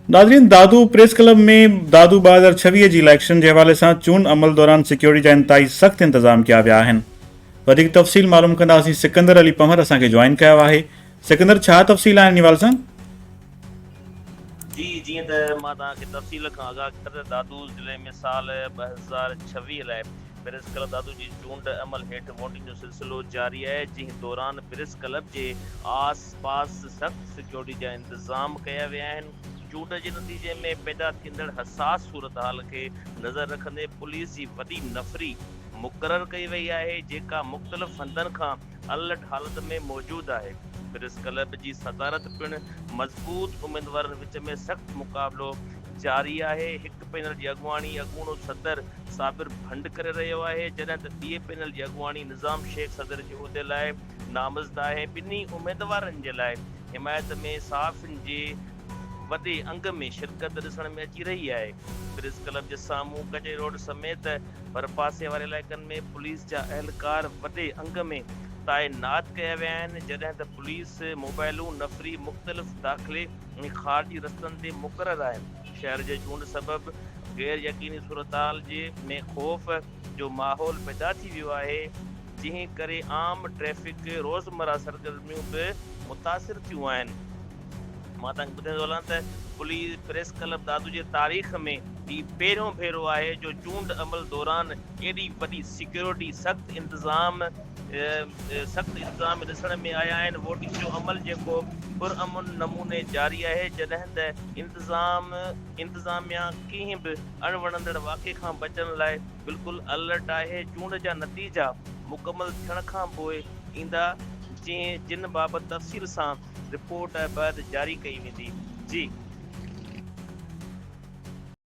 नाज़रीन, दादू press club में दादू 2026 जी election जे हवाले सां चूंड अमल दौरान सिक्योरिटी जा इंतहाई सख़्त इंतज़ाम किया विया आहिनि। वधीक तफ़सील मालूम कंदासीं। सिकंदर अली पंवर असांखे जॉइन कयो आहे। सिकंदर, छा तफ़सील आहिनि इन हवाले सां? जी, जीअं त मां तव्हांखे तफ़सील खां आगाह कर दादू ज़िले में साल 2026 लाइ प्रेस क्लब दादू जी चूंड अमल हेठि वोटिंग जो सिलसिलो जारी आहे, जंहिं दौरान प्रेस क्लब जे आस पास सख़्त सिक्योरिटी जा इंतज़ाम कया विया आहिनि। चूंड जे नतीजे में पैदा थींदड़ हसास सूरतहाल खे नज़र रखंदे पुलिस जी वॾी नफ़री मुक़ररु कई वई आहे, जेका मुख़्तलिफ़ हंधनि खां अलर्ट हालत में मौजूदु आहे। प्रेस क्लब जी सदारत पिणु मज़बूत उम्मीदवारनि विच में सख़्त मुक़ाबिलो जारी आहे। हिकु पैनल जी अॻुवाणी अॻूणो सदर साबिर भंड करे रहियो आहे, जॾहिं त ॿिए पैनल जी अॻुवाणी निज़ाम शेख सदर जे उहिदे लाइ नामज़द आहे। ॿिन्ही उम्मीदवारनि जे लाइ हिमायत में सहाफ़ियुनि जे वॾे अंग में शिरकत ॾिसण में अची रही आहे। प्रेस क्लब जे साम्हूं कचे रोड समेत परपासे वारे इलाइक़नि में पुलिस जा अहलकार वॾे अंग में तैनात कया विया आहिनि, जॾहिं त पुलिस मोबाइलूं नफ़री मुख़्तलिफ़ दाख़िले ऐं ख़ारिजी रस्तनि ते मुक़ररु आहिनि। शहर जे चूंड सबबि गैर यकीनी सूरतहाल में ख़ौफ़ जो माहौल पैदा थी वियो आहे, जंहिं करे आम ट्रैफ़िक रोज़मर्रा सरगर्मियूं बि मुतासिर थियूं आहिनि। मां तव्हांखे ॿुधाईंदो हलां त पुलिस प्रेस क्लब दादू जे तारीख़ में ही पहिरियों भेरो आहे जो चूंड अमल दौरान एॾी वॾी सिक्योरिटी सख़्त इंतज़ाम ॾिसण में आया आहिनि। वोटिंग जो अमल जेको पुरअमन नमूने जारी आहे, जॾहिं त इंतज़ामिया कंहिं बि अणवणंदड़ वाक़े खां बचण लाइ बिल्कुलु अलर्ट आहे। चूंड जा नतीजा मुकमल थियण खां पोइ ईंदा, जिन बाबति तफ़सील सां रिपोर्ट बैदि जारी कई वेंदी। जी।